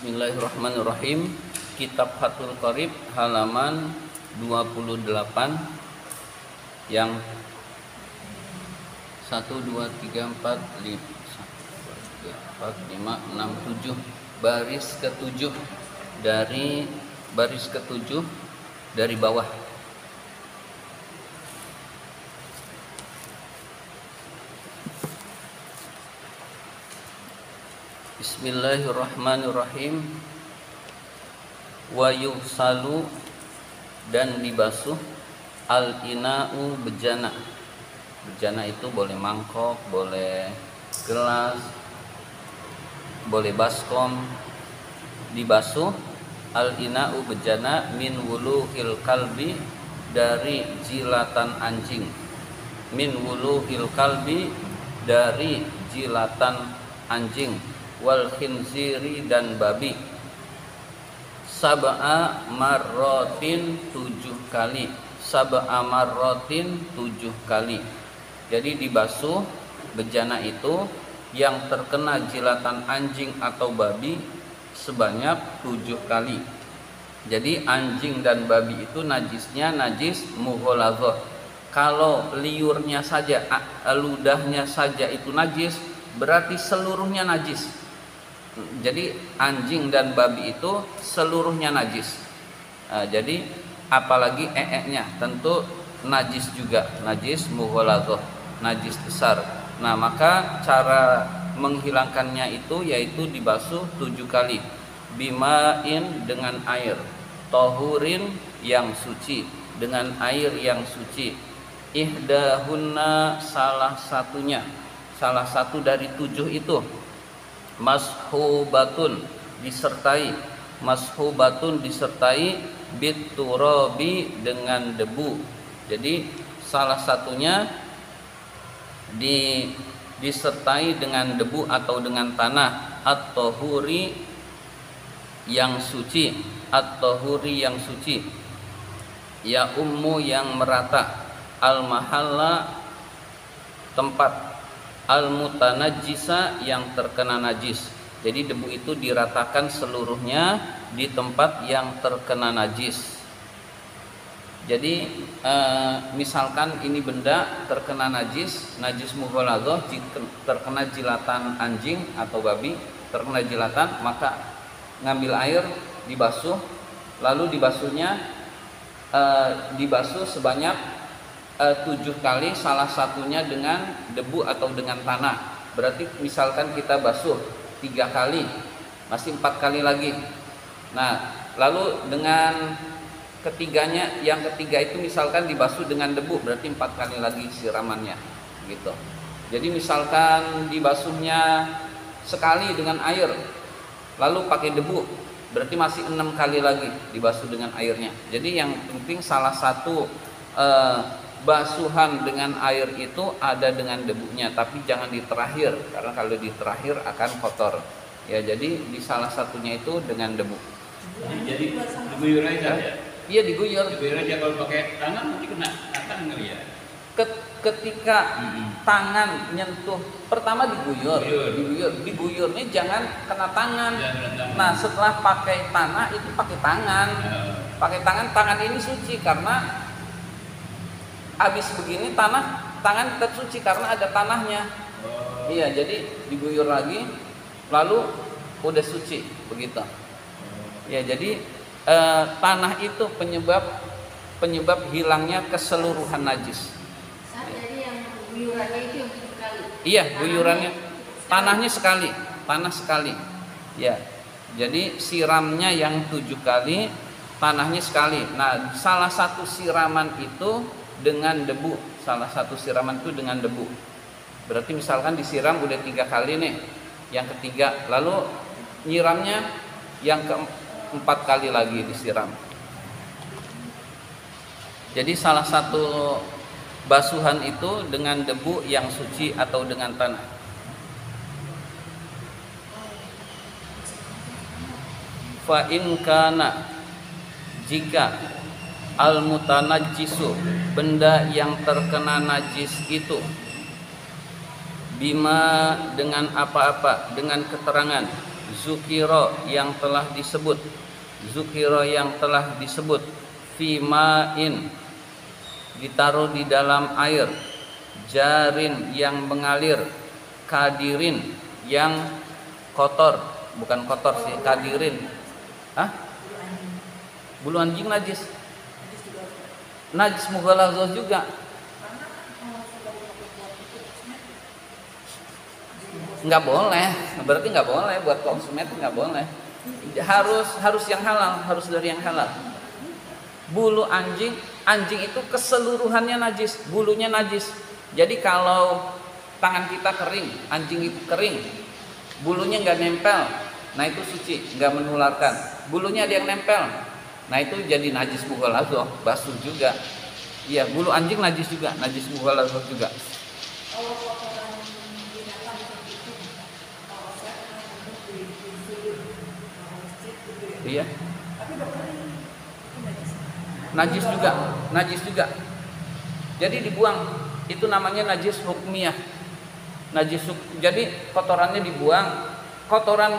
Bismillahirrahmanirrahim. Kitab Fathul Qorib halaman 28 yang 1 2 3 4 5 6 7 baris ke-7 dari baris ke-7 dari bawah. Bismillahirrahmanirrahim. Wa yusalu dan dibasuh al-ina'u bejana. Bejana itu boleh mangkok, boleh gelas, boleh baskom. Dibasuh al-ina'u bejana min wuluhil kalbi, dari jilatan anjing. Min wuluhil kalbi, dari jilatan anjing. Wal khinziri, dan babi. Sab'a marrotin, 7 kali. Sab'a marrotin, 7 kali. Jadi dibasuh bejana itu yang terkena jilatan anjing atau babi sebanyak 7 kali. Jadi anjing dan babi itu najisnya najis mughaladzah. Kalau liurnya saja, ludahnya saja itu najis, berarti seluruhnya najis. Jadi anjing dan babi itu seluruhnya najis. Jadi apalagi nya tentu najis juga, najis mughaladzah, najis besar. Nah, maka cara menghilangkannya itu yaitu dibasuh 7 kali. Bima'in, dengan air. Tohurin, yang suci, dengan air yang suci. Ihdahunna, salah satunya, salah satu dari 7 itu. Mashubatun, disertai. Mashubatun, disertai. Biturabi, dengan debu. Jadi salah satunya disertai dengan debu atau dengan tanah. At-tahuri, yang suci. At-tahuri, yang suci. Ya ummu, yang merata. Al-mahalla, tempat. Al-mutanajjisa, yang terkena najis. Jadi debu itu diratakan seluruhnya di tempat yang terkena najis. Jadi misalkan ini benda terkena najis, najis mughaladzah, terkena jilatan anjing atau babi, terkena jilatan, maka ngambil air, dibasuh, lalu dibasuhnya dibasuh sebanyak 7 kali, salah satunya dengan debu atau dengan tanah. Berarti misalkan kita basuh 3 kali, masih 4 kali lagi. Nah, lalu dengan ketiganya, yang ketiga itu misalkan dibasuh dengan debu, berarti 4 kali lagi siramannya, gitu. Jadi misalkan dibasuhnya sekali dengan air, lalu pakai debu, berarti masih 6 kali lagi dibasuh dengan airnya. Jadi yang penting salah satu basuhan dengan air itu ada dengan debunya, tapi jangan di terakhir, karena kalau di terakhir akan kotor. Ya, jadi di salah satunya itu dengan debu. Jadi diguyur aja ya? Iya, diguyur. Diguyur aja, kalau pakai tangan nanti kena tangan kali ya? Ketika tangan nyentuh, pertama diguyur. Diguyurnya jangan kena tangan. Nah, setelah pakai tanah itu pakai tangan. Pakai tangan ini suci karena habis begini tangan tetap suci karena ada tanahnya. Iya, jadi diguyur lagi, lalu udah suci begitu. Ya, jadi tanah itu penyebab hilangnya keseluruhan najis. Jadi yang guyurannya itu yang 7 kali. Iya, guyurannya tanah sekali. Ya, jadi siramnya yang 7 kali, tanahnya sekali. Nah, salah satu siraman itu dengan debu. Salah satu siraman itu dengan debu. Berarti misalkan disiram udah 3 kali nih, yang ketiga, lalu nyiramnya yang keempat kali lagi disiram. Jadi salah satu basuhan itu dengan debu yang suci atau dengan tanah. Fa in kana, jika al-mutanajjisu, benda yang terkena najis itu, bima, dengan apa-apa, dengan keterangan, zukiro yang telah disebut, zukiro yang telah disebut, fimain ditaruh di dalam air, jarin yang mengalir, kadirin yang kotor, bukan kotor sih, kadirin. Hah? Bulu anjing najis. Najis mughaladzah juga. Nggak boleh, berarti nggak boleh buat konsumen, nggak boleh. Harus yang halal, harus dari yang halal. Bulu anjing itu keseluruhannya najis, bulunya najis. Jadi kalau tangan kita kering, anjing itu kering, bulunya nggak nempel, nah itu suci, nggak menularkan. Bulunya ada yang nempel, nah itu jadi najis mughaladzah, basuh juga. Iya, bulu anjing najis juga, najis mughaladzah juga. Iya. Najis juga. Jadi dibuang. Itu namanya najis hukmiyah. Jadi kotorannya dibuang. Kotoran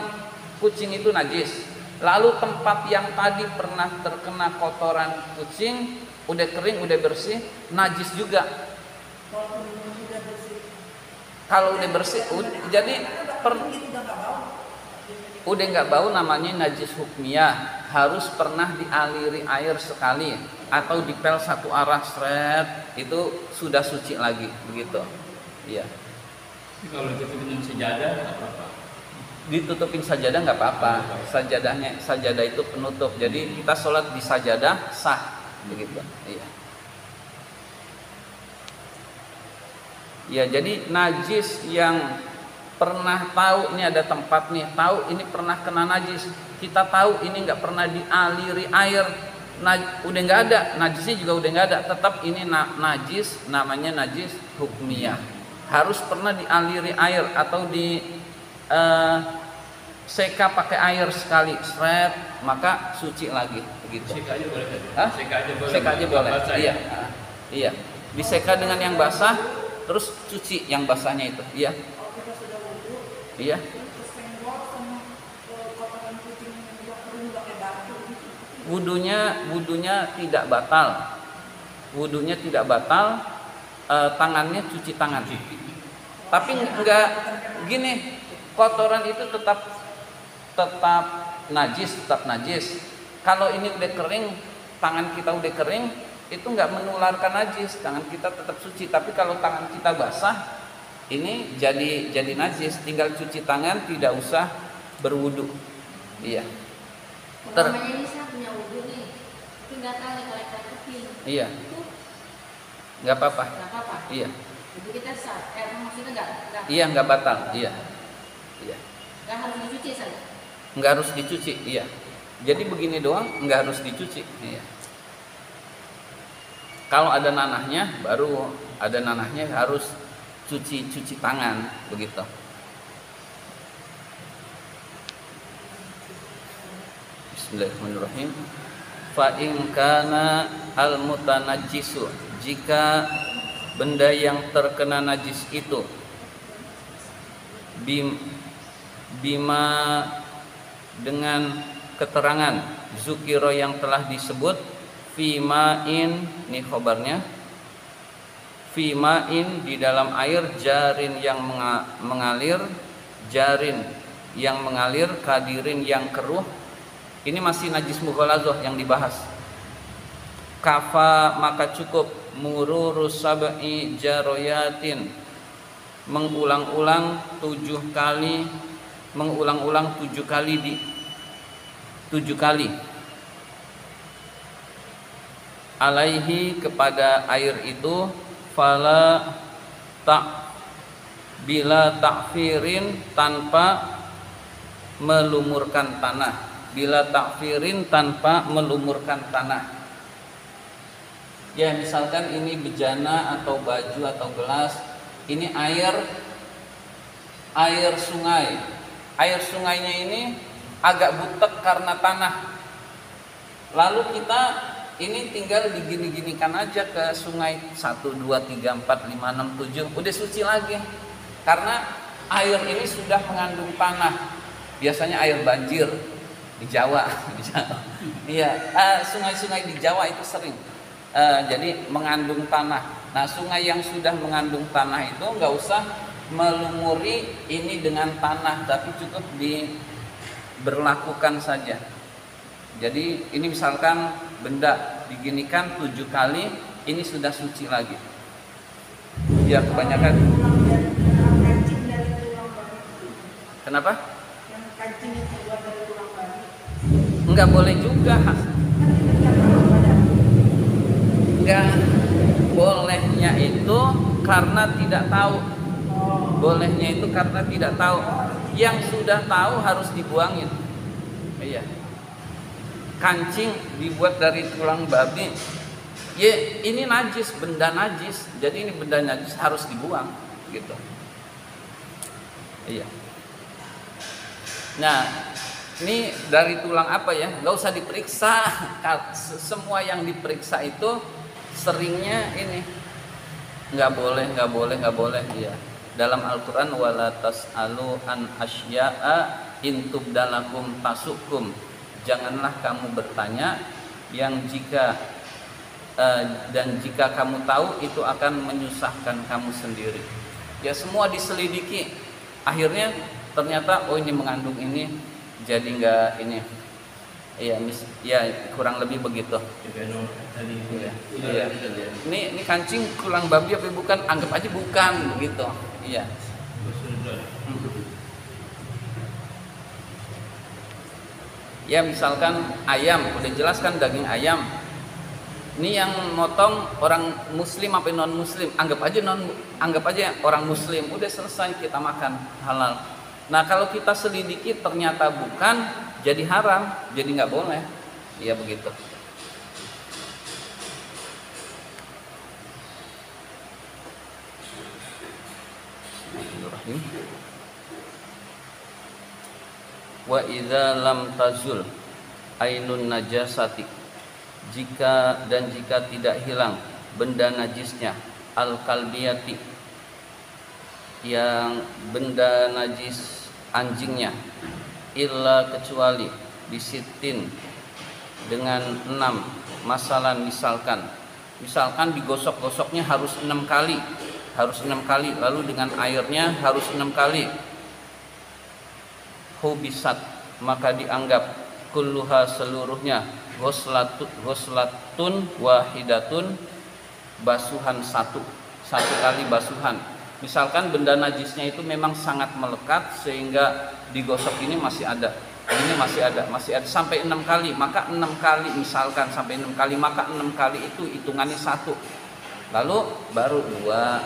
kucing itu najis. Lalu tempat yang tadi pernah terkena kotoran kucing udah kering, udah bersih, najis juga. Kalau udah bersih, jadi udah nggak bau, namanya najis hukmiyah. Harus pernah dialiri air sekali atau dipel satu arah seret, itu sudah suci lagi, begitu. Iya. Kalau ditutupin sajadah nggak apa-apa. Ditutupin sajadah nggak apa-apa. Sajadah itu penutup. Jadi kita sholat di sajadah sah, begitu. Iya. Ya, jadi najis yang pernah tahu ini ada tempat nih, tahu ini pernah kena najis, kita tahu ini nggak pernah dialiri air, udah nggak ada, najisnya juga udah nggak ada, tetap ini najis, namanya najis hukmiyah. Harus pernah dialiri air atau di seka pakai air sekali, seret, maka suci lagi, begitu. Seka aja boleh. Hah? Seka aja boleh. Iya, iya. Diseka dengan yang basah, terus cuci yang basahnya itu, iya. Iya. Wudunya tidak batal. Wudunya tidak batal. Tangannya cuci tangan. Tapi enggak gini, kotoran itu tetap najis. Kalau ini udah kering, tangan kita udah kering, itu enggak menularkan najis. Tangan kita tetap suci. Tapi kalau tangan kita basah, ini jadi najis, tinggal cuci tangan, tidak usah berwudu. Iya. Namanya ini saya punya wudu nih, tapi nggak tahu nih kalau kita keping. Iya. Nggak apa-apa. Nggak apa-apa. Iya. Jadi kita sah, maksudnya nggak. Iya, nggak batal. Iya. Iya. Nggak harus dicuci saja. Nggak harus dicuci. Iya. Jadi begini doang, nggak harus dicuci. Iya. Kalau ada nanahnya, baru ada nanahnya harus cuci tangan, begitu. Bismillahirrahmanirrahim. Fa in kana al mutanajjisu, jika benda yang terkena najis itu bima dengan keterangan zukiro yang telah disebut, fimain, ini khobarnya, fimain di dalam air, jarin yang mengalir, jarin yang mengalir, kadirin yang keruh. Ini masih najis mughaladzah yang dibahas. Kafa, maka cukup, mururus sab'i jaroyatin, mengulang-ulang 7 kali, mengulang-ulang 7 kali 7 kali alaihi, kepada air itu, fala bila takfirin, tanpa melumurkan tanah, bila takfirin, tanpa melumurkan tanah. Ya, misalkan ini bejana atau baju atau gelas, ini air sungai. Air sungainya ini agak butek karena tanah. Lalu kita ini tinggal digini-ginikan aja ke sungai 1, 2, 3, 4, 5, 6, 7, udah suci lagi. Karena air ini sudah mengandung tanah. Biasanya air banjir di Jawa, iya, sungai-sungai di Jawa itu sering. Jadi mengandung tanah. Nah, sungai yang sudah mengandung tanah itu nggak usah melumuri ini dengan tanah, tapi cukup diberlakukan saja. Jadi ini misalkan benda diginikan 7 kali, ini sudah suci lagi. Ya kebanyakan. Kenapa? Enggak boleh juga. Enggak bolehnya itu karena tidak tahu. Bolehnya itu karena tidak tahu. Yang sudah tahu harus dibuangin. Iya. Kancing dibuat dari tulang babi. Ya, ini najis, benda najis. Jadi ini benda najis harus dibuang, gitu. Iya. Nah, ini dari tulang apa ya? Gak usah diperiksa. Semua yang diperiksa itu seringnya ini nggak boleh. Iya. Dalam Al-Quran wala tas'alu an asya'a intub dalakum tasukum. Janganlah kamu bertanya yang jika kamu tahu itu akan menyusahkan kamu sendiri. Ya semua diselidiki. Akhirnya ternyata ini mengandung ini, jadi nggak ini. Iya, kurang lebih begitu. Iya. Ini kancing tulang babi apa bukan? Anggap aja bukan begitu. Iya. Ya misalkan ayam, udah jelas kan daging ayam. Ini yang motong orang muslim apa non muslim, anggap aja orang muslim, udah selesai kita makan halal. Nah kalau kita selidiki ternyata bukan, jadi haram, jadi nggak boleh. Iya begitu. Wa idza lam tazul ainun najasati, jika tidak hilang benda najisnya, al-kalbiyati, yang benda najis anjingnya, illa kecuali bisitin dengan 6. Misalkan digosok-gosoknya harus 6 kali, lalu dengan airnya harus 6 kali. Hubisat, maka dianggap kulluha seluruhnya ghuslatun wahidatun, basuhan satu kali basuhan. Misalkan benda najisnya itu memang sangat melekat sehingga digosok ini masih ada sampai 6 kali, maka 6 kali misalkan sampai 6 kali, maka 6 kali itu hitungannya 1. Lalu baru 2,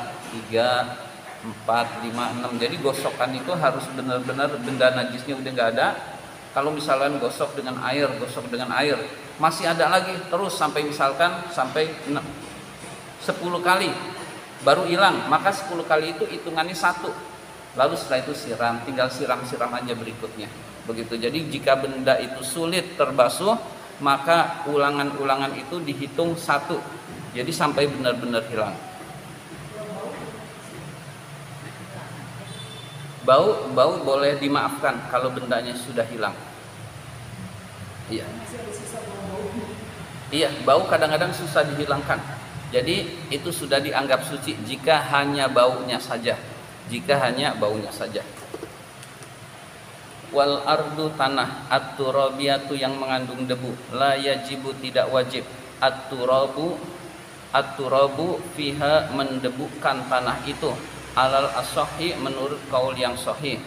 3, 4, 5, 6. Jadi gosokan itu harus benar-benar benda najisnya udah nggak ada. Kalau misalkan gosok dengan air, masih ada lagi terus sampai 10 kali baru hilang, maka 10 kali itu hitungannya 1. Lalu setelah itu tinggal siram aja berikutnya. Begitu. Jadi jika benda itu sulit terbasuh, maka ulangan-ulangan itu dihitung 1. Jadi sampai benar-benar hilang. Bau boleh dimaafkan kalau bendanya sudah hilang. Iya. Iya, bau kadang-kadang susah dihilangkan. Jadi itu sudah dianggap suci jika hanya baunya saja. Wal ardu, tanah, at-turabiyatu, yang mengandung debu, la yajibu, tidak wajib, at-turabu fiha, mendebukan tanah itu, alal as-sahih, menurut kaul yang sahih.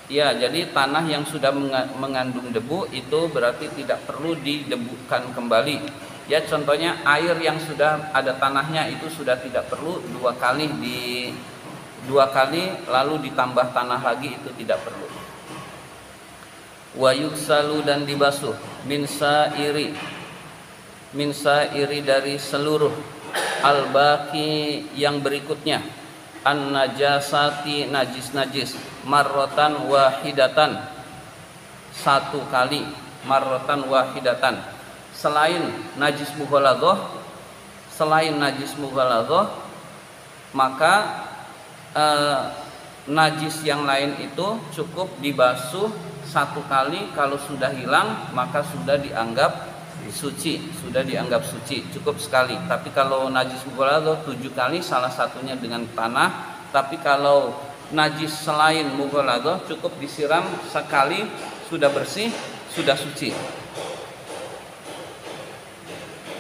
Ya, jadi tanah yang sudah mengandung debu itu berarti tidak perlu didebukan kembali. Ya, contohnya air yang sudah ada tanahnya itu sudah tidak perlu 2 kali lalu ditambah tanah lagi, itu tidak perlu. Wa yuksalu, dan dibasuh, min sa'iri dari seluruh, al-baqi, yang berikutnya, an-najasati, najis, marrotan wahidatan, 1 kali, marrotan wahidatan. Selain najis mughalaghah, maka najis yang lain itu cukup dibasuh 1 kali, kalau sudah hilang maka sudah dianggap suci, cukup sekali. Tapi kalau najis mughalladhah 7 kali, salah satunya dengan tanah. Tapi kalau najis selain mughalladhah cukup disiram sekali, sudah bersih, sudah suci.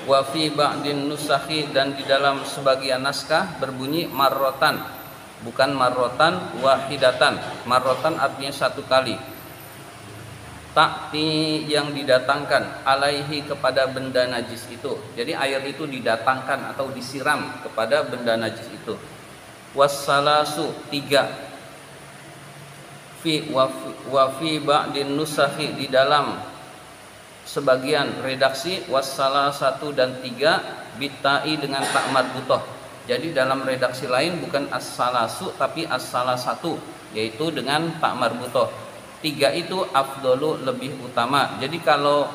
Wa fi ba'din nusakhi, dan di dalam sebagian naskah berbunyi marrotan, bukan marrotan wahidatan. Marrotan artinya 1 kali. Ta'ti, yang didatangkan, alaihi, kepada benda najis itu. Jadi air itu didatangkan atau disiram kepada benda najis itu. Wassalasu, 3. Wa fi ba'din nusakhi, di dalam sebagian redaksi wassalah 1 dan 3 bitai dengan tak marbutoh. Jadi dalam redaksi lain bukan as-salasu tapi as-salah 1, yaitu dengan tak marbutoh. 3 itu afdolu, lebih utama. Jadi kalau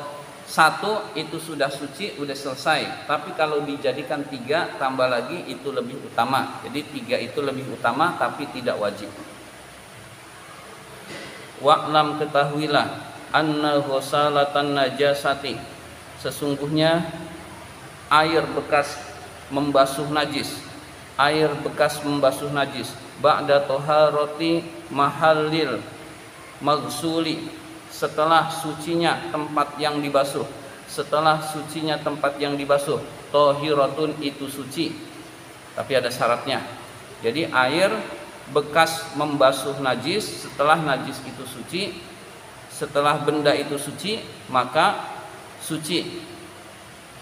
1 itu sudah suci, udah selesai. Tapi kalau dijadikan 3 tambah lagi itu lebih utama. Jadi 3 itu lebih utama tapi tidak wajib. Wa'lam, ketahuilah, anna ghusalatan najasati, sesungguhnya air bekas membasuh najis, ba'da toharoti mahallil maghsuli, setelah sucinya tempat yang dibasuh, tohiratun, itu suci. Tapi ada syaratnya. Jadi air bekas membasuh najis, setelah najis itu suci, setelah benda itu suci, maka suci.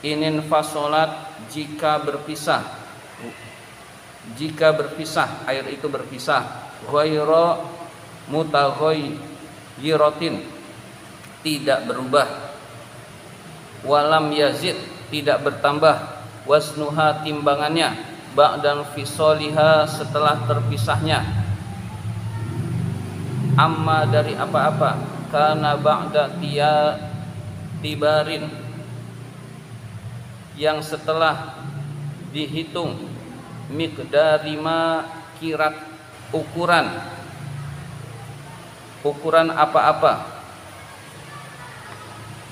Inin fasolat, jika berpisah air itu berpisah. Ghaira mutaghayyiratin, tidak berubah. Walam yazid, tidak bertambah. Wasnuha, timbangannya. Ba'dal fisoliha, setelah terpisahnya. Amma, dari apa-apa. Karena ba'da tibarin, yang setelah dihitung, miqdarima kirat, ukuran apa-apa.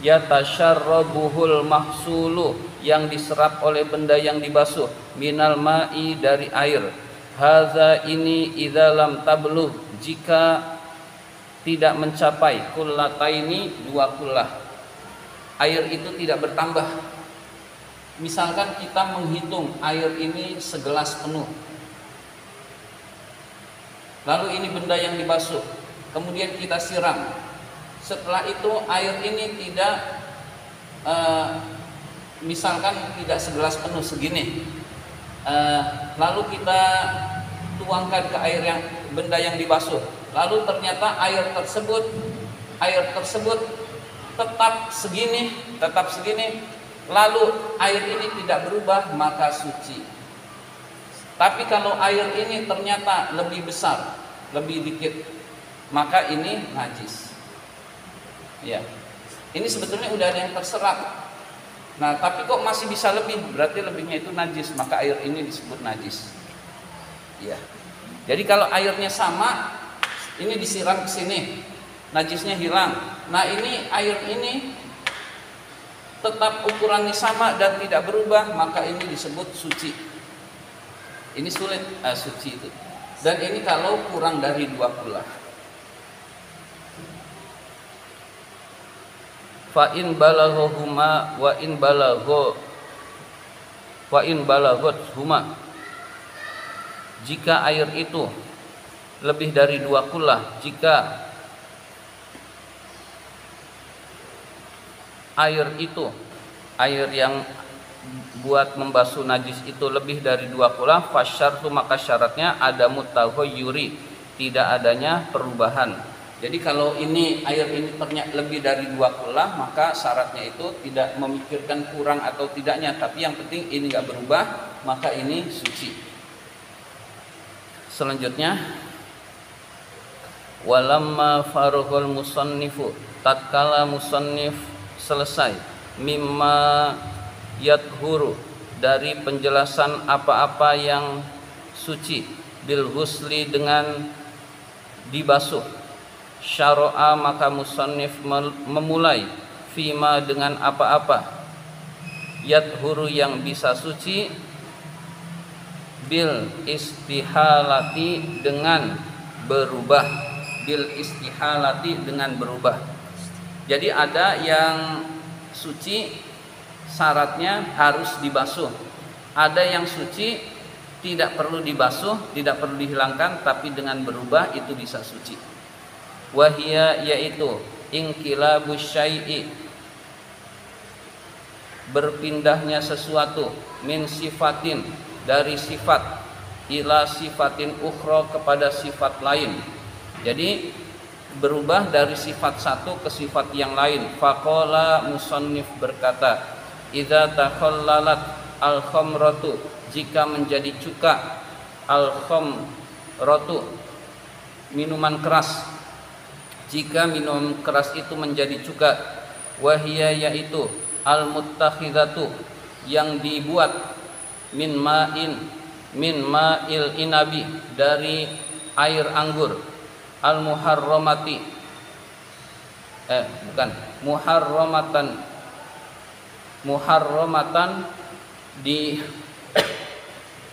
Yatasharrabuhul mahsulu, yang diserap oleh benda yang dibasuh, minal ma'i, dari air. Hadza, ini, idza lam tablugh, jika tidak mencapai kullataini, 2 kullah. Air itu tidak bertambah. Misalkan kita menghitung air ini segelas penuh, lalu ini benda yang dibasuh, kemudian kita siram. Setelah itu air ini tidak misalkan tidak segelas penuh segini, lalu kita tuangkan ke air yang benda yang dibasuh, lalu ternyata air tersebut tetap segini, lalu air ini tidak berubah, maka suci. Tapi kalau air ini ternyata lebih besar, lebih dikit, maka ini najis. Ya, ini sebetulnya udah ada yang terserap. Nah, tapi kok masih bisa lebih, berarti lebihnya itu najis, maka air ini disebut najis. Ya. Jadi kalau airnya sama, ini disiram ke sini, najisnya hilang. Nah, ini air ini tetap ukurannya sama dan tidak berubah, maka ini disebut suci. Ini sulit, suci itu. Dan ini kalau kurang dari 2 kullah. Fa in balaghahuma wa in balaghat huma, jika air itu lebih dari 2 kullah, jika air yang buat membasuh najis itu lebih dari 2 kullah, fasyartu, maka syaratnya ada mutaghayyuri, tidak adanya perubahan. Jadi kalau ini air ini ternyata lebih dari 2 kullah, maka syaratnya itu tidak memikirkan kurang atau tidaknya, tapi yang penting ini enggak berubah, maka ini suci. Selanjutnya, walamma farughul musannifu, tatkala musannif selesai, mimma yathuru, dari penjelasan apa-apa yang suci, bil husli, dengan dibasuh. Syara'a maka musannif memulai fima dengan apa-apa yadhuru yang bisa suci, bil istihalati dengan berubah, bil istihalati dengan berubah. Jadi ada yang suci syaratnya harus dibasuh, ada yang suci tidak perlu dibasuh, tidak perlu dihilangkan, tapi dengan berubah itu bisa suci. Wahia yaitu inqilabus syai'i, berpindahnya sesuatu, min sifatin dari sifat, ila sifatin ukhra kepada sifat lain. Jadi berubah dari sifat satu ke sifat yang lain. Faqala musannif berkata, idza takhallalat al-khamratu, jika menjadi cuka, al-khamratu minuman keras, jika minuman keras itu menjadi cuka, wahia yaitu al-muttakhidatu yang dibuat min ma'il inabi dari air anggur, al-muharramati muharramatan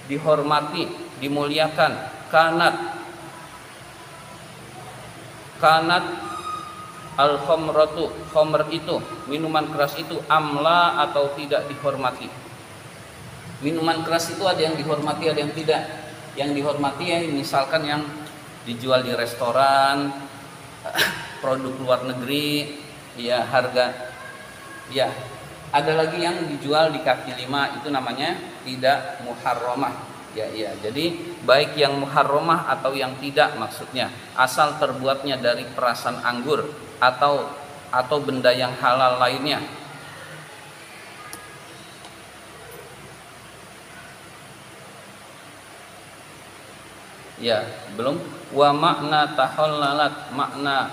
dihormati, dimuliakan, kanat al-khamratu, khamr itu minuman keras itu, amla atau tidak dihormati. Minuman keras itu ada yang dihormati, ada yang tidak. Yang dihormati ya misalkan yang dijual di restoran, produk luar negeri, ya harga, ya ada lagi yang dijual di kaki lima, itu namanya tidak muharramah. Ya, jadi baik yang muharramah atau yang tidak maksudnya, asal terbuatnya dari perasan anggur atau benda yang halal lainnya. Ya, belum. Wa makna tahallalat, makna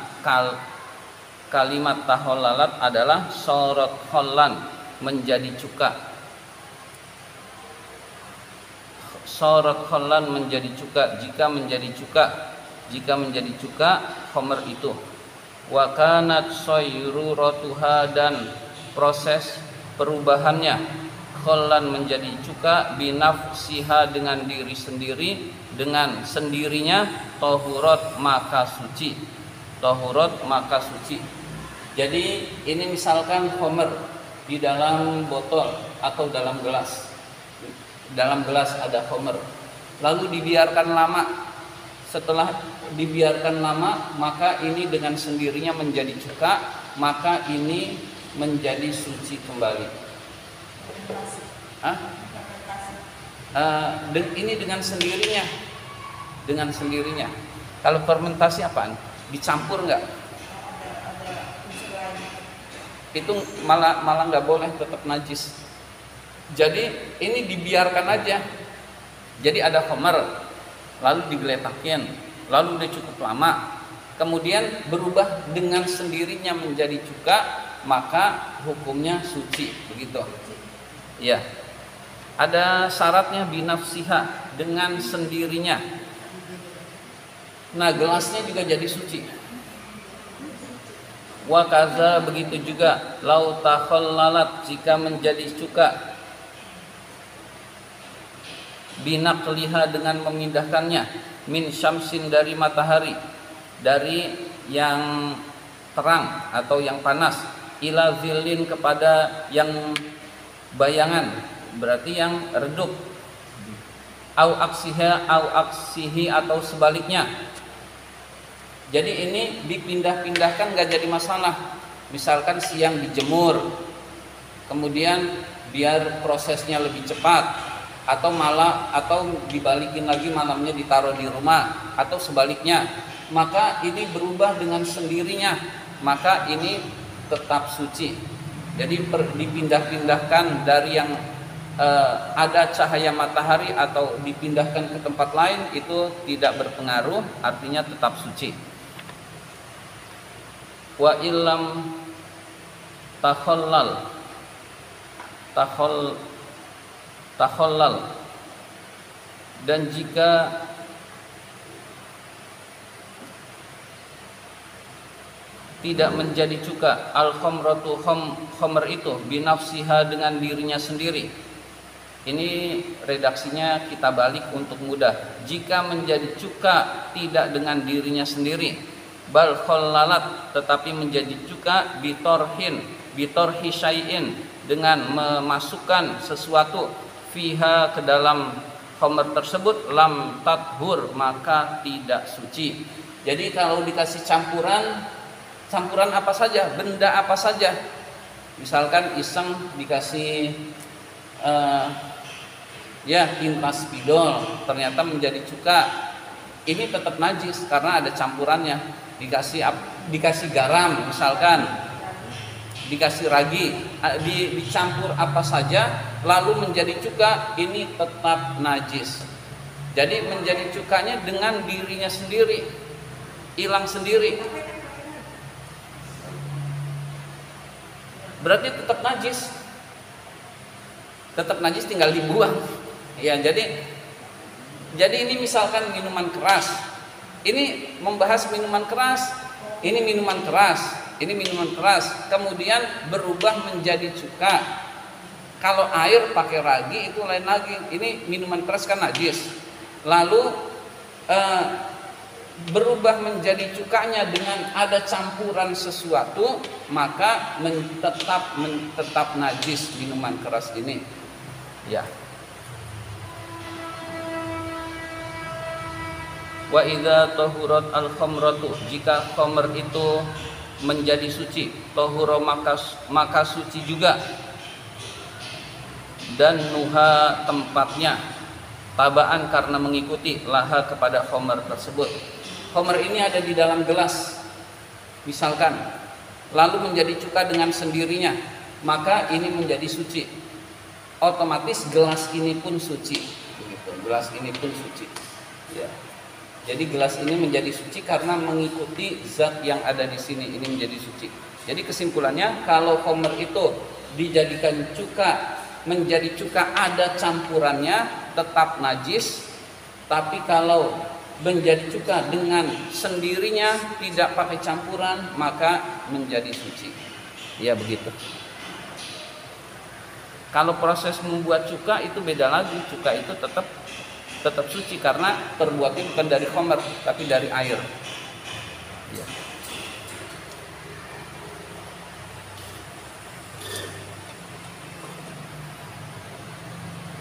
kalimat tahallalat adalah sorot khollan, menjadi cuka. Sorot khollan menjadi cuka, jika menjadi cuka khamr itu. Wa kanat sayruratuha, dan proses perubahannya khollan menjadi cuka, binafsiha dengan diri sendiri, dengan sendirinya, tahurat maka suci, tahurat maka suci. Jadi ini misalkan khamr di dalam botol atau dalam gelas. Dalam gelas ada khamr, lalu dibiarkan lama. Setelah dibiarkan lama, maka ini dengan sendirinya menjadi cuka, maka ini menjadi suci kembali. Ini dengan sendirinya. Kalau fermentasi apaan? Dicampur nggak? Itu malah nggak boleh, tetap najis. Jadi ini dibiarkan aja. Jadi ada khamr, lalu digeletakin, lalu udah cukup lama, kemudian berubah dengan sendirinya menjadi cuka, maka hukumnya suci, begitu. Ya. Ada syaratnya binafsiha, dengan sendirinya. Nah, gelasnya juga jadi suci. Wa kaza, begitu juga lau takhallalat, jika menjadi cuka, binaqliha, dengan memindahkannya, min syamsin, dari matahari, dari yang terang atau yang panas, ila zillin, kepada yang bayangan, berarti yang redup, au aksihi atau sebaliknya. Jadi ini dipindah-pindahkan nggak jadi masalah. Misalkan siang dijemur, kemudian biar prosesnya lebih cepat, atau dibalikin lagi, malamnya ditaruh di rumah, atau sebaliknya, maka ini berubah dengan sendirinya, maka ini tetap suci. Jadi dipindah-pindahkan dari yang ada cahaya matahari atau dipindahkan ke tempat lain, itu tidak berpengaruh, artinya tetap suci. Wa illam takhallal, dan jika tidak menjadi cuka al khamratu khamr itu binafsiha dengan dirinya sendiri. Ini redaksinya kita balik untuk mudah. Jika menjadi cuka tidak dengan dirinya sendiri, bal khallalat, tetapi menjadi cuka bitorhi syai'in, dengan memasukkan sesuatu fiha ke dalam khamr tersebut, lam tathur, maka tidak suci. Jadi kalau dikasih campuran apa saja, benda apa saja, misalkan iseng dikasih pintas spidol, ternyata menjadi cuka, ini tetap najis karena ada campurannya. Dikasih garam, misalkan dikasih ragi, dicampur apa saja lalu menjadi cuka, ini tetap najis. Jadi menjadi cukanya dengan dirinya sendiri, hilang sendiri, berarti tetap najis, tinggal dibuang. Ya, jadi ini misalkan minuman keras. Ini membahas minuman keras. Ini minuman keras, kemudian berubah menjadi cuka. Kalau air pakai ragi itu lain lagi. Ini minuman keras kan najis. Lalu berubah menjadi cukanya dengan ada campuran sesuatu, maka tetap najis minuman keras ini. Ya. Wa idza tahurat al khamratu, jika khamr itu menjadi suci, tahura maka suci juga, dan nuha tempatnya, tabaan karena mengikuti, laha kepada khamr tersebut. Khamr ini ada di dalam gelas, misalkan, lalu menjadi cuka dengan sendirinya, maka ini menjadi suci. Otomatis gelas ini pun suci. Begitu. Gelas ini pun suci. Ya. Jadi gelas ini menjadi suci karena mengikuti zat yang ada di sini, ini menjadi suci. Jadi kesimpulannya, kalau khamr itu dijadikan cuka, menjadi cuka ada campurannya, tetap najis. Tapi kalau menjadi cuka dengan sendirinya, tidak pakai campuran, maka menjadi suci. Ya begitu. Kalau proses membuat cuka itu beda lagi. Cuka itu tetap suci karena terbuatnya bukan dari khamr tapi dari air.